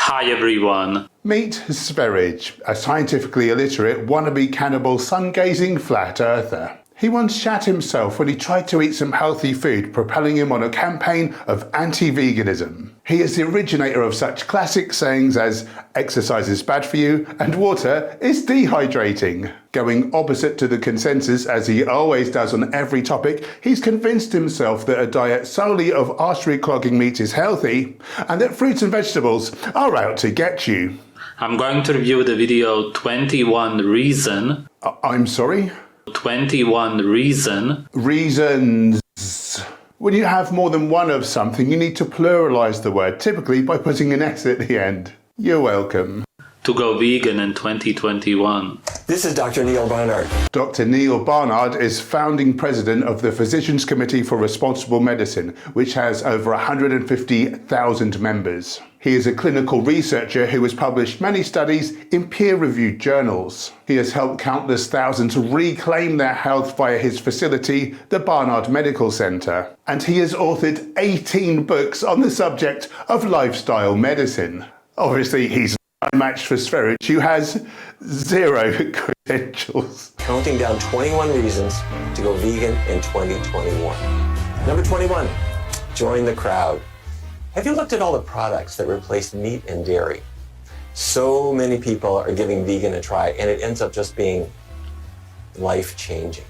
Hi everyone. Meet Sv3rige, a scientifically illiterate, wannabe cannibal, sun-gazing flat earther. He once shat himself when he tried to eat some healthy food, propelling him on a campaign of anti-veganism. He is the originator of such classic sayings as exercise is bad for you and water is dehydrating. Going opposite to the consensus as he always does on every topic, he's convinced himself that a diet solely of artery-clogging meat is healthy and that fruits and vegetables are out to get you. I'm going to review the video 21 Reason. I'm sorry? 21 Reasons. When you have more than one of something, you need to pluralize the word, typically by putting an S at the end. You're welcome. To go vegan in 2021. This is Dr. Neil Barnard. Dr. Neil Barnard is founding president of the Physicians Committee for Responsible Medicine, which has over 150,000 members. He is a clinical researcher who has published many studies in peer-reviewed journals. He has helped countless thousands reclaim their health via his facility, the Barnard Medical Center. And he has authored 18 books on the subject of lifestyle medicine. Obviously, he's no match for Sv3rige, who has zero credentials. Counting down 21 reasons to go vegan in 2021. Number 21, join the crowd. Have you looked at all the products that replace meat and dairy? So many people are giving vegan a try, and it ends up just being life-changing.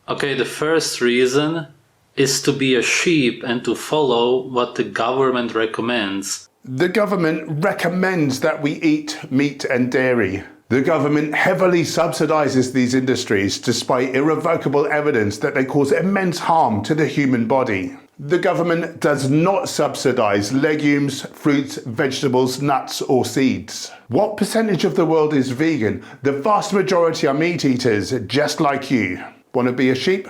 Okay, the first reason is to be a sheep and to follow what the government recommends. The government recommends that we eat meat and dairy. The government heavily subsidizes these industries despite irrevocable evidence that they cause immense harm to the human body. The government does not subsidize legumes, fruits, vegetables, nuts or seeds. What percentage of the world is vegan? The vast majority are meat eaters, just like you. Want to be a sheep?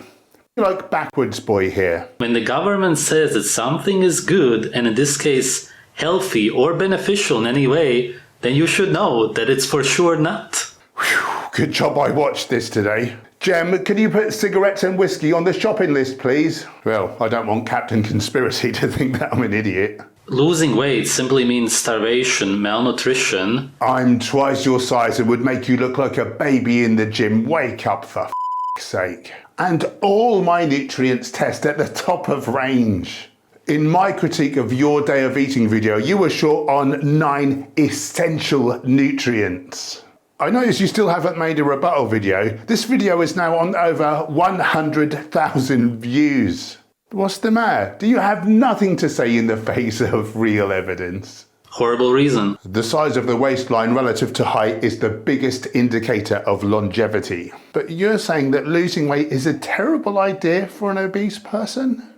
You're like backwards boy here. When the government says that something is good, and in this case healthy or beneficial in any way, then you should know that it's for sure not. Whew, good job I watched this today. Jem, can you put cigarettes and whiskey on the shopping list, please? Well, I don't want Captain Conspiracy to think that I'm an idiot. Losing weight simply means starvation, malnutrition. I'm twice your size and would make you look like a baby in the gym. Wake up, for f***'s sake. And all my nutrients test at the top of range. In my critique of your day of eating video, you were short on 9 essential nutrients. I notice you still haven't made a rebuttal video. This video is now on over 100,000 views. What's the matter? Do you have nothing to say in the face of real evidence? Horrible reason. The size of the waistline relative to height is the biggest indicator of longevity. But you're saying that losing weight is a terrible idea for an obese person?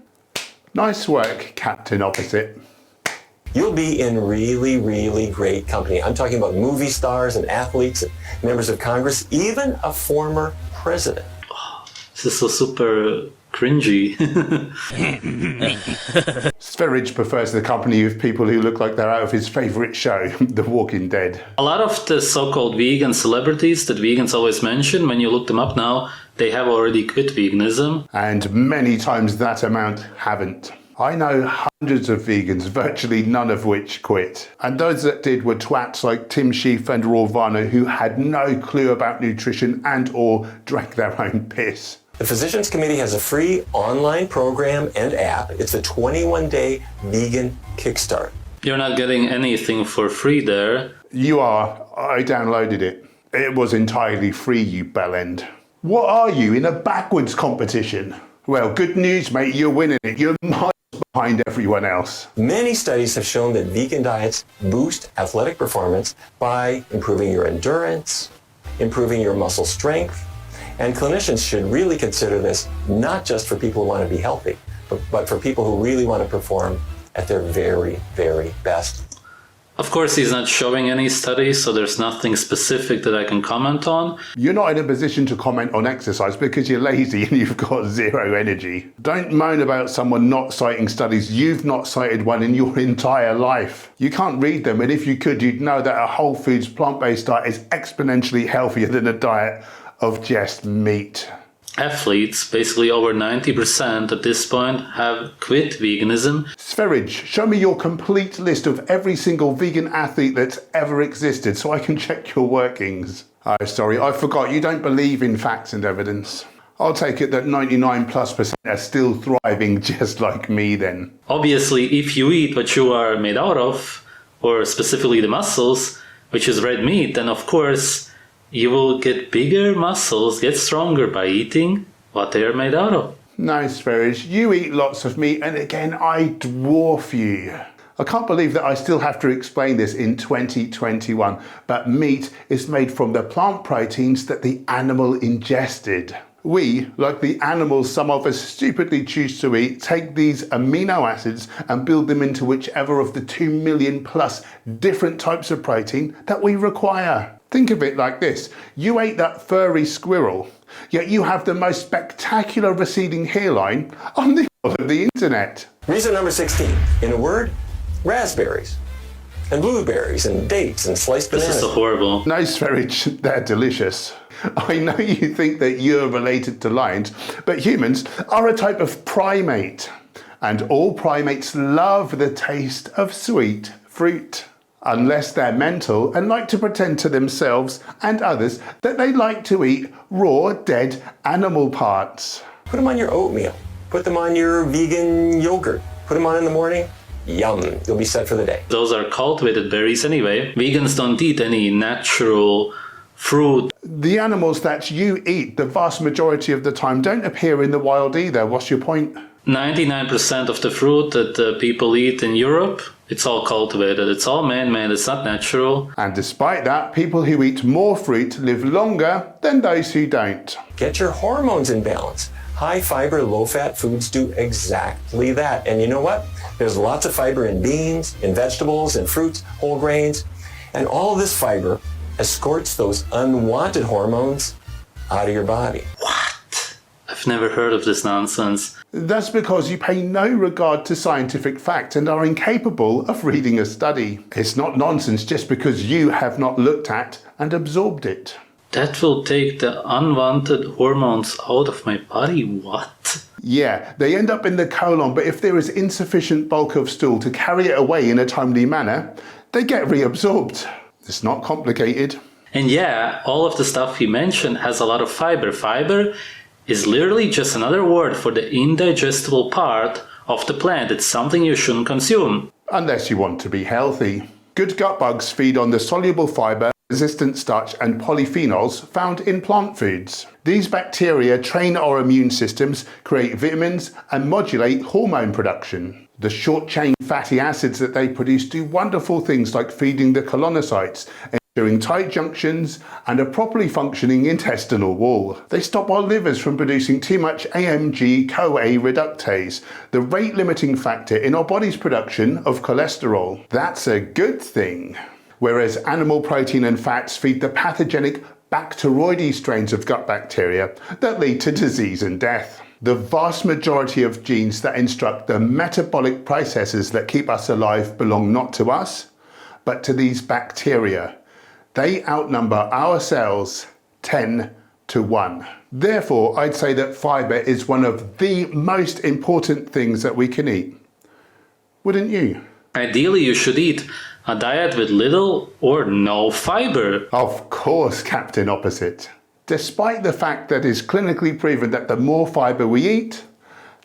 Nice work, Captain Opposite. You'll be in really, really great company. I'm talking about movie stars and athletes, and members of Congress, even a former president. Oh, this is so super cringy. Sv3rige prefers the company of people who look like they're out of his favorite show, The Walking Dead. A lot of the so-called vegan celebrities that vegans always mention, when you look them up now, they have already quit veganism. And many times that amount haven't. I know hundreds of vegans, virtually none of which quit. And those that did were twats like Tim Sheaf and Raw Varner, who had no clue about nutrition and or drank their own piss. The Physicians Committee has a free online program and app. It's a 21-day vegan kickstart. You're not getting anything for free there. You are. I downloaded it. It was entirely free, you bellend. What are you, in a backwards competition? Well, good news, mate, you're winning it. You're miles behind everyone else. Many studies have shown that vegan diets boost athletic performance by improving your endurance, improving your muscle strength, and clinicians should really consider this not just for people who want to be healthy, but for people who really want to perform at their very, very best. Of course, he's not showing any studies, so there's nothing specific that I can comment on. You're not in a position to comment on exercise because you're lazy and you've got zero energy. Don't moan about someone not citing studies. You've not cited one in your entire life. You can't read them, and if you could, you'd know that a whole foods plant-based diet is exponentially healthier than a diet of just meat. athletes, basically over 90% at this point, have quit veganism. Sv3rige, show me your complete list of every single vegan athlete that's ever existed so I can check your workings. Oh, sorry, I forgot you don't believe in facts and evidence. I'll take it that 99+% are still thriving just like me then. Obviously, if you eat what you are made out of, or specifically the muscles, which is red meat, then of course you will get bigger muscles, get stronger by eating what they are made out of. No, Sv3rige, you eat lots of meat and again I dwarf you. I can't believe that I still have to explain this in 2021, but meat is made from the plant proteins that the animal ingested. We, like the animals some of us stupidly choose to eat, take these amino acids and build them into whichever of the 2 million plus different types of protein that we require. Think of it like this. You ate that furry squirrel, yet you have the most spectacular receding hairline on the whole of the internet. Reason number 16. In a word, raspberries. And blueberries and dates and sliced bananas. This is so horrible. No, Sv3rige, they're delicious. I know you think that you're related to lions, but humans are a type of primate. And all primates love the taste of sweet fruit. Unless they're mental and like to pretend to themselves and others that they like to eat raw, dead animal parts. Put them on your oatmeal. Put them on your vegan yogurt. Put them on in the morning. Yum, you'll be set for the day. Those are cultivated berries anyway. Vegans don't eat any natural fruit. The animals that you eat the vast majority of the time don't appear in the wild either. What's your point? 99% of the fruit that people eat in Europe, it's all cultivated. It's all man-made. It's not natural. And despite that, people who eat more fruit live longer than those who don't. Get your hormones in balance. High fiber, low fat foods do exactly that. And you know what? There's lots of fiber in beans, in vegetables, in fruits, whole grains. And all of this fiber escorts those unwanted hormones out of your body. What? I've never heard of this nonsense. That's because you pay no regard to scientific fact and are incapable of reading a study. It's not nonsense just because you have not looked at and absorbed it. That will take the unwanted hormones out of my body? What? Yeah, they end up in the colon, but if there is insufficient bulk of stool to carry it away in a timely manner, they get reabsorbed. It's not complicated. And yeah, all of the stuff he mentioned has a lot of fiber. Fiber is literally just another word for the indigestible part of the plant. It's something you shouldn't consume. Unless you want to be healthy. Good gut bugs feed on the soluble fiber, resistant starch and polyphenols found in plant foods. These bacteria train our immune systems, create vitamins and modulate hormone production. The short-chain fatty acids that they produce do wonderful things like feeding the colonocytes, ensuring tight junctions and a properly functioning intestinal wall. They stop our livers from producing too much AMG-CoA reductase, the rate-limiting factor in our body's production of cholesterol. That's a good thing. Whereas animal protein and fats feed the pathogenic Bacteroides strains of gut bacteria that lead to disease and death. The vast majority of genes that instruct the metabolic processes that keep us alive belong not to us, but to these bacteria. They outnumber our cells 10 to 1. Therefore, I'd say that fiber is one of the most important things that we can eat. Wouldn't you? Ideally, you should eat a diet with little or no fiber. Of course, Captain Opposite. Despite the fact that it's clinically proven that the more fiber we eat,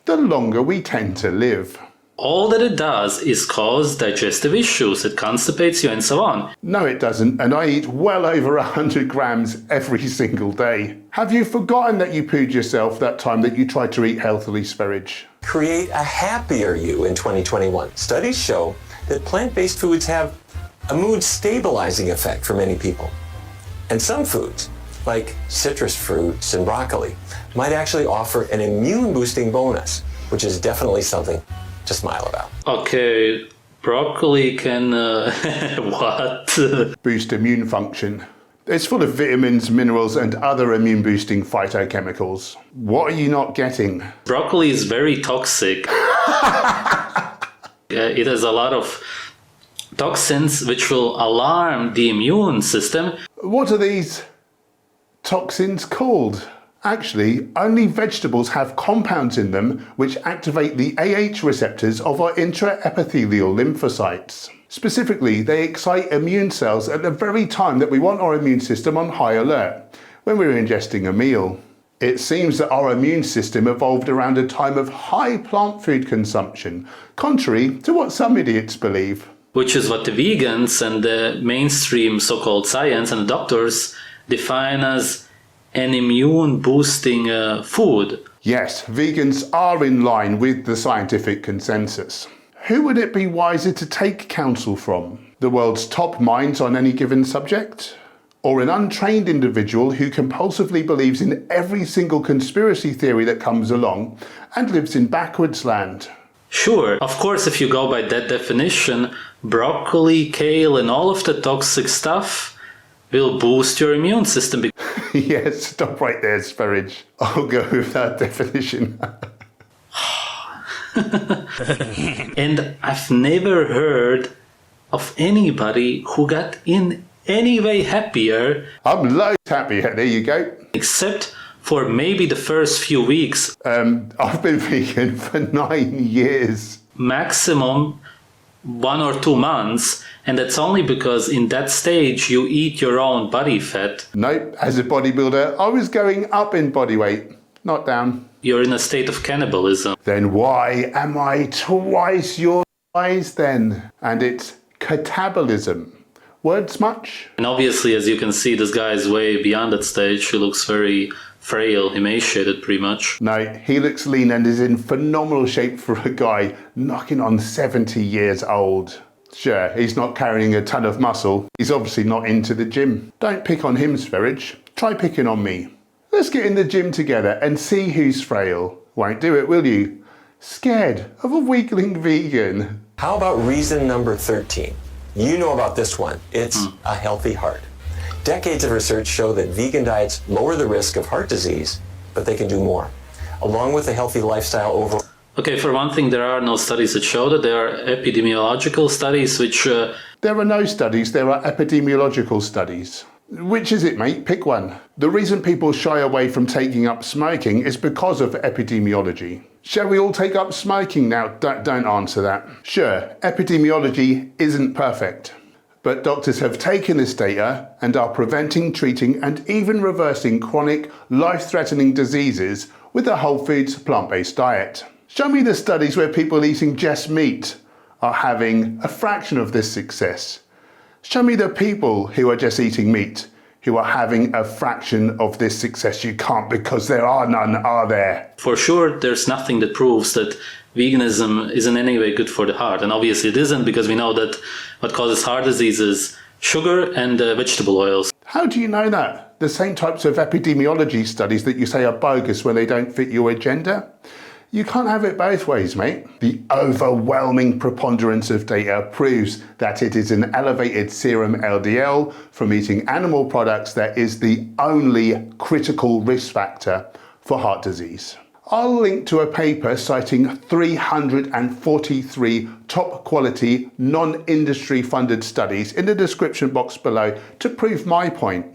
the longer we tend to live. All that it does is cause digestive issues. It constipates you and so on. No, it doesn't, and I eat well over 100 grams every single day. Have you forgotten that you pooed yourself that time that you tried to eat healthily, Sv3rige? Create a happier you in 2021. Studies show that plant-based foods have a mood stabilizing effect for many people. And some foods, like citrus fruits and broccoli, might actually offer an immune boosting bonus, which is definitely something to smile about. Okay, broccoli can, what? Boost immune function. It's full of vitamins, minerals, and other immune boosting phytochemicals. What are you not getting? Broccoli is very toxic. It has a lot of toxins which will alarm the immune system. What are these toxins called? Actually, only vegetables have compounds in them which activate the AH receptors of our intraepithelial lymphocytes. Specifically, they excite immune cells at the very time that we want our immune system on high alert, when we're ingesting a meal. It seems that our immune system evolved around a time of high plant food consumption, contrary to what some idiots believe. Which is what the vegans and the mainstream so-called science and the doctors define as an immune-boosting food. Yes, vegans are in line with the scientific consensus. Who would it be wiser to take counsel from? The world's top minds on any given subject? Or an untrained individual who compulsively believes in every single conspiracy theory that comes along and lives in backwards land? Sure, of course, if you go by that definition, broccoli, kale and all of the toxic stuff will boost your immune system. Yes, stop right there, Sv3rige. I'll go with that definition. And I've never heard of anybody who got in any way happier. I'm loads happier, there you go. Except for maybe the first few weeks. I've been vegan for 9 years. Maximum 1 or 2 months, and that's only because in that stage you eat your own body fat. Nope, as a bodybuilder, I was going up in body weight, not down. You're in a state of cannibalism. Then why am I twice your size then? And it's catabolism. Words much? And obviously, as you can see, this guy is way beyond that stage. He looks very frail, emaciated pretty much. No, he looks lean and is in phenomenal shape for a guy knocking on 70 years old. Sure, he's not carrying a ton of muscle. He's obviously not into the gym. Don't pick on him, Sv3rige. Try picking on me. Let's get in the gym together and see who's frail. Won't do it, will you? Scared of a weakling vegan. How about reason number 13? You know about this one. It's a healthy heart. Decades of research show that vegan diets lower the risk of heart disease, but they can do more. Along with a healthy lifestyle overall. Okay, for one thing, there are no studies that show that. There are epidemiological studies which... There are no studies, there are epidemiological studies. Which is it, mate? Pick one. The reason people shy away from taking up smoking is because of epidemiology. Shall we all take up smoking now? Don't answer that. Sure, epidemiology isn't perfect, but doctors have taken this data and are preventing, treating, and even reversing chronic, life-threatening diseases with a whole foods, plant-based diet. Show me the studies where people eating just meat are having a fraction of this success. Show me the people who are just eating meat who are having a fraction of this success. You can't, because there are none, are there? For sure, there's nothing that proves that veganism is in any way good for the heart. And obviously it isn't, because we know that what causes heart disease is sugar and vegetable oils. How do you know that? The same types of epidemiology studies that you say are bogus when they don't fit your agenda? You can't have it both ways, mate. The overwhelming preponderance of data proves that it is an elevated serum LDL from eating animal products that is the only critical risk factor for heart disease. I'll link to a paper citing 343 top quality, non-industry funded studies in the description box below to prove my point.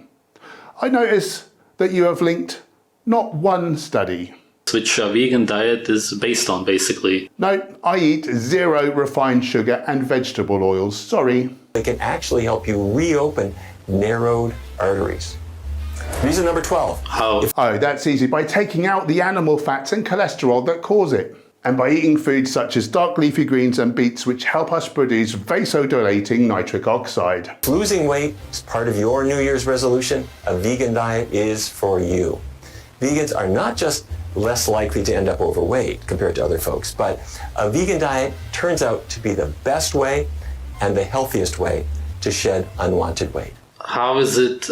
I notice that you have linked not one study. Which a vegan diet is based on, basically. No, I eat 0 refined sugar and vegetable oils, sorry. They can actually help you reopen narrowed arteries. Reason number 12. How? Oh, that's easy. By taking out the animal fats and cholesterol that cause it. And by eating foods such as dark leafy greens and beets, which help us produce vasodilating nitric oxide. If losing weight is part of your New Year's resolution, a vegan diet is for you. Vegans are not just less likely to end up overweight compared to other folks, but a vegan diet turns out to be the best way and the healthiest way to shed unwanted weight. How is it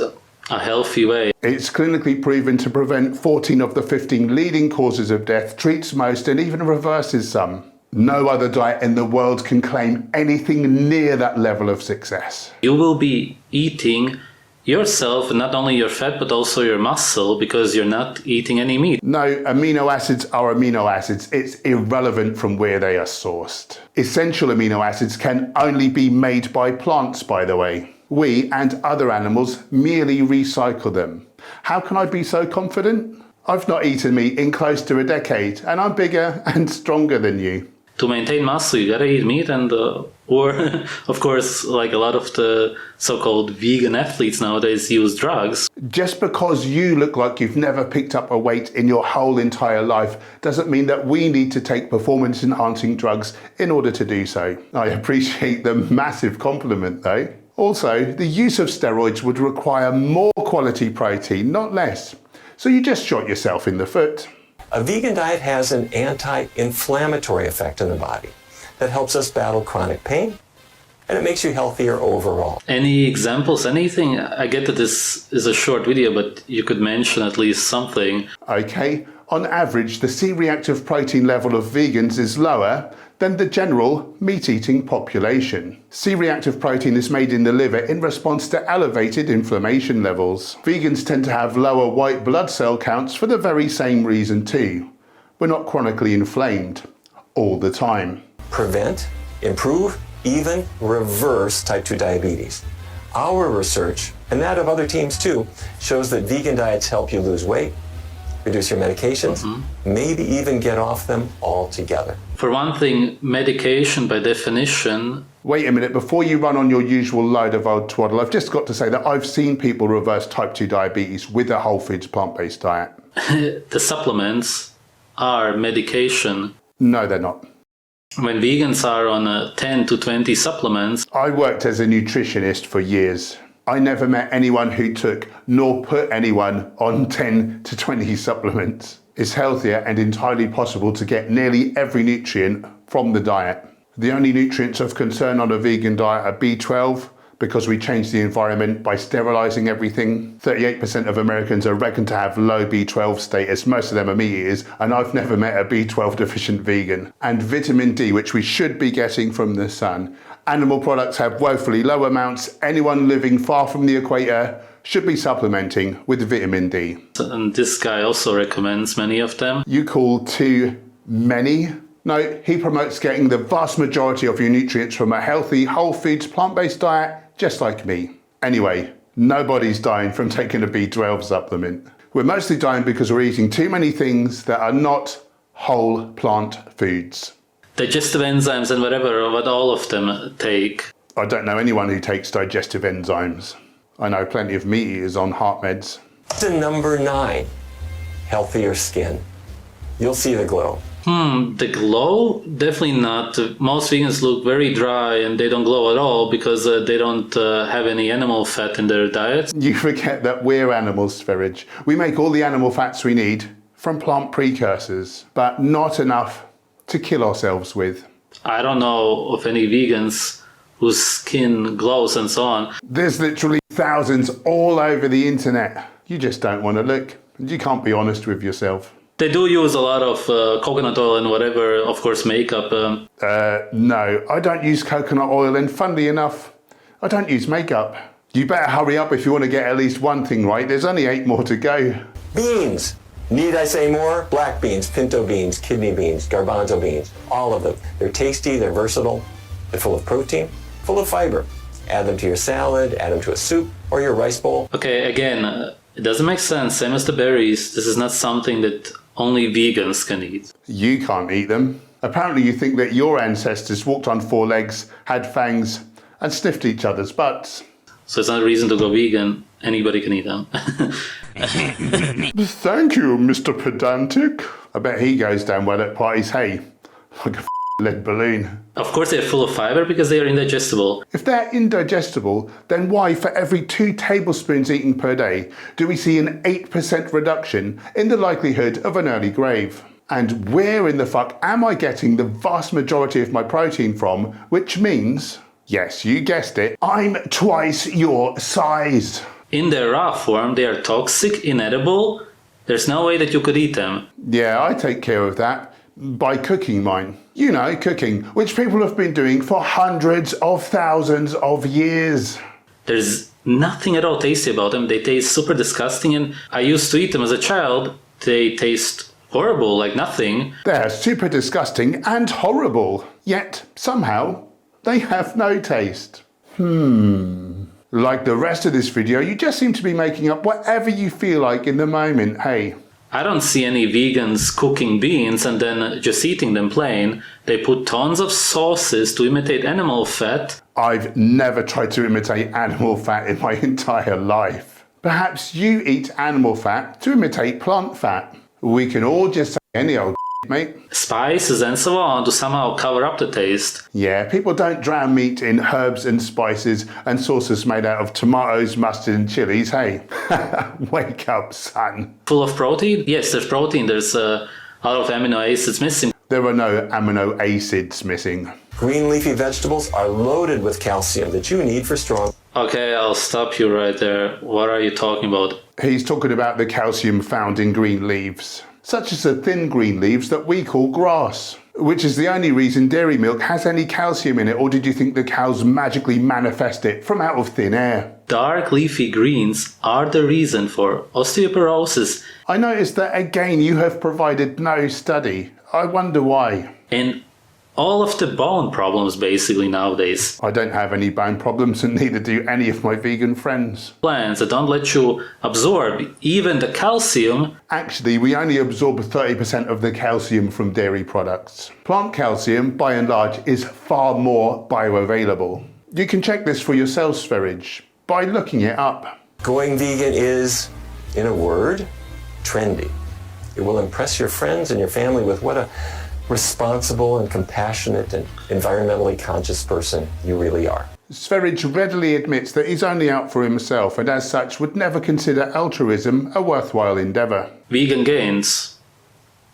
a healthy way? It's clinically proven to prevent 14 of the 15 leading causes of death, treats most, and even reverses some. No other diet in the world can claim anything near that level of success. You will be eating yourself, and not only your fat, but also your muscle, because you're not eating any meat. No, amino acids are amino acids. It's irrelevant from where they are sourced. Essential amino acids can only be made by plants, by the way. We and other animals merely recycle them. How can I be so confident? I've not eaten meat in close to a decade, and I'm bigger and stronger than you. To maintain muscle, you gotta eat meat and, or, of course, like a lot of the so-called vegan athletes nowadays use drugs. Just because you look like you've never picked up a weight in your whole entire life doesn't mean that we need to take performance-enhancing drugs in order to do so. I appreciate the massive compliment though. Also, the use of steroids would require more quality protein, not less. So you just shot yourself in the foot. A vegan diet has an anti-inflammatory effect in the body that helps us battle chronic pain, and it makes you healthier overall. Any examples, anything? I get that this is a short video, but you could mention at least something. Okay, on average, the C-reactive protein level of vegans is lower than the general meat-eating population. C-reactive protein is made in the liver in response to elevated inflammation levels. Vegans tend to have lower white blood cell counts for the very same reason too. We're not chronically inflamed all the time. Prevent, improve, even reverse type 2 diabetes. Our research, and that of other teams too, shows that vegan diets help you lose weight, reduce your medications, maybe even get off them altogether. For one thing, medication by definition... Wait a minute, before you run on your usual load of old twaddle, I've just got to say that I've seen people reverse type 2 diabetes with a whole foods plant-based diet. The supplements are medication. No, they're not. When vegans are on 10 to 20 supplements... I worked as a nutritionist for years. I never met anyone who took nor put anyone on 10 to 20 supplements. It's healthier and entirely possible to get nearly every nutrient from the diet. The only nutrients of concern on a vegan diet are B12, because we changed the environment by sterilizing everything. 38% of Americans are reckoned to have low B12 status. Most of them are meat eaters, and I've never met a B12 deficient vegan. And vitamin D, which we should be getting from the sun. Animal products have woefully low amounts. Anyone living far from the equator should be supplementing with vitamin D. And this guy also recommends many of them. You call too many? No, he promotes getting the vast majority of your nutrients from a healthy, whole foods, plant-based diet, just like me. Anyway, nobody's dying from taking a B12 supplement. We're mostly dying because we're eating too many things that are not whole plant foods. Digestive enzymes and whatever, what all of them take. I don't know anyone who takes digestive enzymes. I know plenty of meat eaters on heart meds. To number 9, healthier skin. You'll see the glow. The glow? Definitely not. Most vegans look very dry and they don't glow at all because they don't have any animal fat in their diet. You forget that we're animals, Sv3rige. We make all the animal fats we need from plant precursors, but not enough to kill ourselves with. I don't know of any vegans whose skin glows and so on. There's literally thousands all over the internet. You just don't want to look. You can't be honest with yourself. They do use a lot of coconut oil and whatever, of course, makeup. No, I don't use coconut oil, and funnily enough, I don't use makeup. You better hurry up if you want to get at least one thing right. There's only 8 more to go. Beans. Need I say more? Black beans, pinto beans, kidney beans, garbanzo beans, all of them. They're tasty, they're versatile, they're full of protein, full of fiber. Add them to your salad, add them to a soup or your rice bowl. Okay, again, it doesn't make sense. Same as the berries. This is not something that only vegans can eat. You can't eat them. Apparently you think that your ancestors walked on 4 legs, had fangs, and sniffed each other's butts. So it's not a reason to go vegan. Anybody can eat them. Thank you, Mr. Pedantic. I bet he goes down well at parties, hey? Like a lead balloon. Of course they're full of fiber because they are indigestible. If they're indigestible, then why for every 2 tablespoons eaten per day do we see an 8% reduction in the likelihood of an early grave? And where in the fuck am I getting the vast majority of my protein from, which means, yes, you guessed it, I'm twice your size. In their raw form, they are toxic, inedible. There's no way that you could eat them. Yeah, I take care of that by cooking mine. You know, cooking, which people have been doing for hundreds of thousands of years. There's nothing at all tasty about them. They taste super disgusting, and I used to eat them as a child. They taste horrible, like nothing. They're super disgusting and horrible, yet somehow they have no taste. Like the rest of this video, you just seem to be making up whatever you feel like in the moment, hey. I don't see any vegans cooking beans and then just eating them plain. They put tons of sauces to imitate animal fat. I've never tried to imitate animal fat in my entire life. Perhaps you eat animal fat to imitate plant fat. We can all just say any old mate. Spices and so on to somehow cover up the taste. Yeah, people don't drown meat in herbs and spices and sauces made out of tomatoes, mustard and chilies, hey? Wake up, son. Full of protein? Yes, there's protein. There's a lot of amino acids missing. There are no amino acids missing. Green leafy vegetables are loaded with calcium that you need for strong. Okay, I'll stop you right there. What are you talking about? He's talking about the calcium found in green leaves, such as the thin green leaves that we call grass, which is the only reason dairy milk has any calcium in it, or did you think the cows magically manifest it from out of thin air? Dark leafy greens are the reason for osteoporosis. I noticed that again you have provided no study. I wonder why. And all of the bone problems basically nowadays. I don't have any bone problems and neither do any of my vegan friends. Plants that don't let you absorb even the calcium. Actually, we only absorb 30% of the calcium from dairy products. Plant calcium, by and large, is far more bioavailable. You can check this for yourself, Sv3rige, by looking it up. Going vegan is, in a word, trendy. It will impress your friends and your family with what a responsible and compassionate and environmentally conscious person you really are. Sv3rige readily admits that he's only out for himself and as such would never consider altruism a worthwhile endeavour. Vegan gains.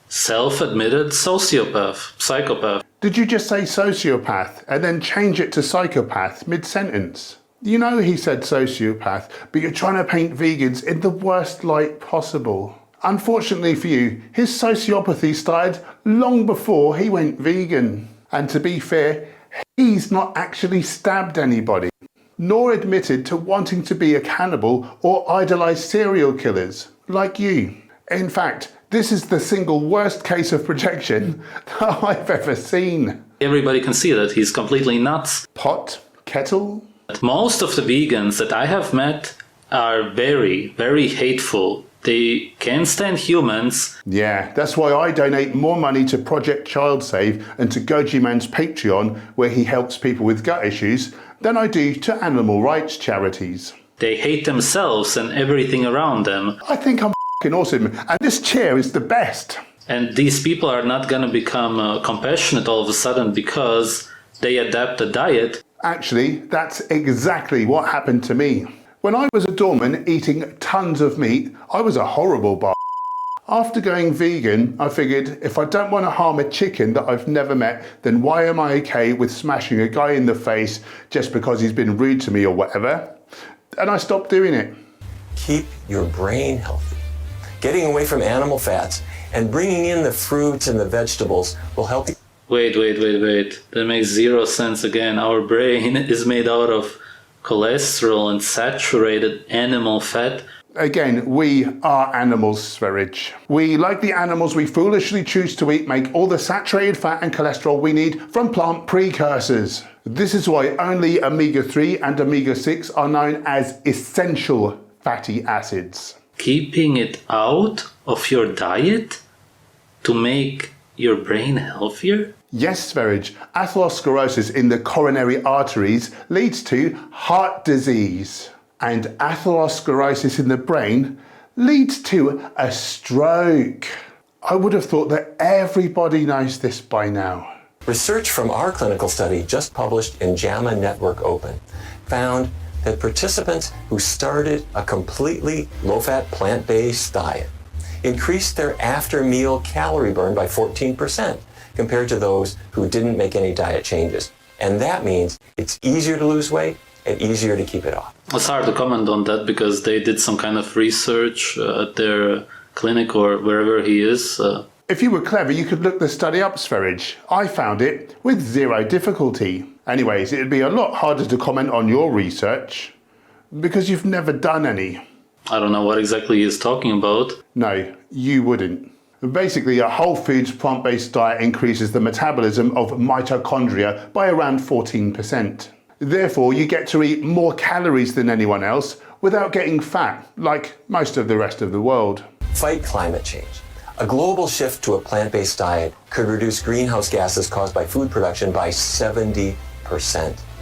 Self-admitted sociopath, psychopath. Did you just say sociopath and then change it to psychopath mid-sentence? You know he said sociopath, but you're trying to paint vegans in the worst light possible. Unfortunately for you, his sociopathy started long before he went vegan. And to be fair, he's not actually stabbed anybody, nor admitted to wanting to be a cannibal or idolize serial killers like you. In fact, this is the single worst case of projection that I've ever seen. Everybody can see that he's completely nuts. Pot? Kettle? Most of the vegans that I have met are very, very hateful. They can't stand humans. Yeah, that's why I donate more money to Project Child Save and to Goji Man's Patreon, where he helps people with gut issues, than I do to animal rights charities. They hate themselves and everything around them. I think I'm f***ing awesome, and this chair is the best. And these people are not gonna become compassionate all of a sudden because they adapt a diet. Actually, that's exactly what happened to me. When I was a doorman eating tons of meat, I was a horrible bar. After going vegan, I figured if I don't want to harm a chicken that I've never met, then why am I okay with smashing a guy in the face just because he's been rude to me or whatever? And I stopped doing it. Keep your brain healthy. Getting away from animal fats and bringing in the fruits and the vegetables will help you. Wait. That makes zero sense again. Our brain is made out of cholesterol and saturated animal fat. Again, we are animals, Sv3rige. We, like the animals we foolishly choose to eat, make all the saturated fat and cholesterol we need from plant precursors. This is why only omega-3 and omega-6 are known as essential fatty acids. Keeping it out of your diet to make your brain healthier? Yes, Sv3rige, atherosclerosis in the coronary arteries leads to heart disease. And atherosclerosis in the brain leads to a stroke. I would have thought that everybody knows this by now. Research from our clinical study just published in JAMA Network Open found that participants who started a completely low-fat plant-based diet increased their after-meal calorie burn by 14% compared to those who didn't make any diet changes. And that means it's easier to lose weight and easier to keep it off. It's hard to comment on that because they did some kind of research at their clinic or wherever he is. If you were clever, you could look the study up, Sv3rige. I found it with zero difficulty. Anyways, it'd be a lot harder to comment on your research because you've never done any. I don't know what exactly he is talking about. No, you wouldn't. Basically, a whole foods plant-based diet increases the metabolism of mitochondria by around 14%. Therefore, you get to eat more calories than anyone else without getting fat, like most of the rest of the world. fight climate change. A global shift to a plant-based diet could reduce greenhouse gases caused by food production by 70%.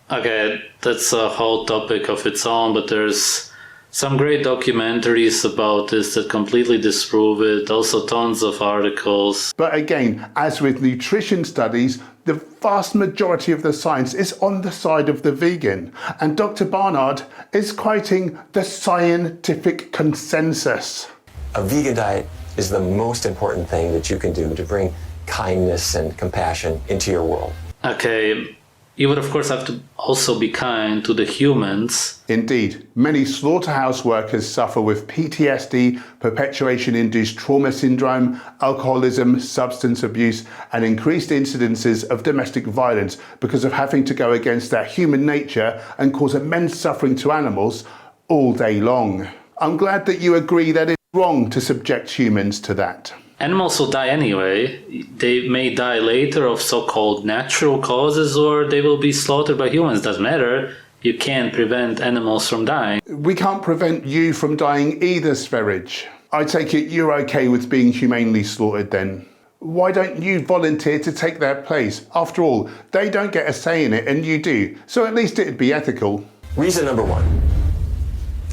Okay, that's a whole topic of its own, but there's some great documentaries about this that completely disprove it, also tons of articles. But again, as with nutrition studies, the vast majority of the science is on the side of the vegan. And Dr. Barnard is quoting the scientific consensus. A vegan diet is the most important thing that you can do to bring kindness and compassion into your world. Okay, you would of course have to also be kind to the humans. Indeed, many slaughterhouse workers suffer with PTSD, perpetuation-induced trauma syndrome, alcoholism, substance abuse, and increased incidences of domestic violence because of having to go against their human nature and cause immense suffering to animals all day long. I'm glad that you agree that it's wrong to subject humans to that. Animals will die anyway. They may die later of so-called natural causes, or they will be slaughtered by humans. Doesn't matter. You can't prevent animals from dying. We can't prevent you from dying either, Sv3rige. I take it you're okay with being humanely slaughtered then. Why don't you volunteer to take their place? After all, they don't get a say in it and you do, so at least it'd be ethical. Reason number one,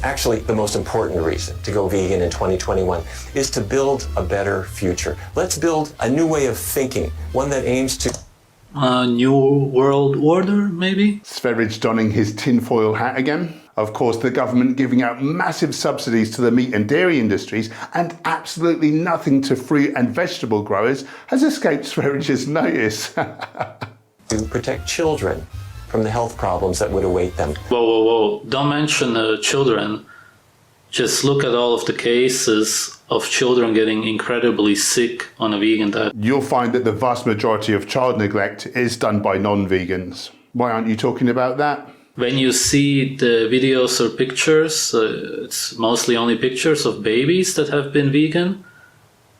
actually the most important reason to go vegan in 2021, is to build a better future. Let's build a new way of thinking, one that aims to... A new world order, maybe? Sv3rige donning his tinfoil hat again. Of course, the government giving out massive subsidies to the meat and dairy industries and absolutely nothing to fruit and vegetable growers has escaped Sv3rige's notice. to protect children from the health problems that would await them. Whoa. Don't mention children. Just look at all of the cases of children getting incredibly sick on a vegan diet. You'll find that the vast majority of child neglect is done by non-vegans. Why aren't you talking about that? When you see the videos or pictures, it's mostly only pictures of babies that have been vegan,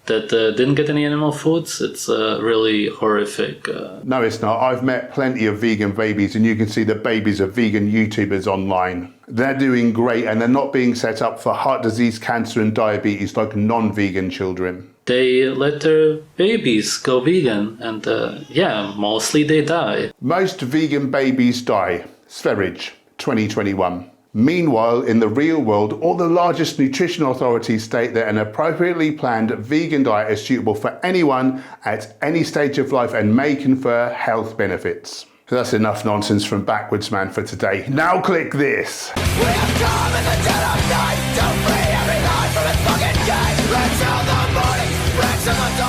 that didn't get any animal foods. It's really horrific. No, it's not. I've met plenty of vegan babies, and you can see the babies of vegan YouTubers online. They're doing great, and they're not being set up for heart disease, cancer, and diabetes like non-vegan children. They let their babies go vegan, and yeah, mostly they die. Most vegan babies die. Sv3rige, 2021. Meanwhile, in the real world, all the largest nutrition authorities state that an appropriately planned vegan diet is suitable for anyone at any stage of life and may confer health benefits. That's enough nonsense from Backwards Man for today. Now click this. We have come in the dead of night to free every life from its fucking cage. Let's till the morning, breaks in the dawn.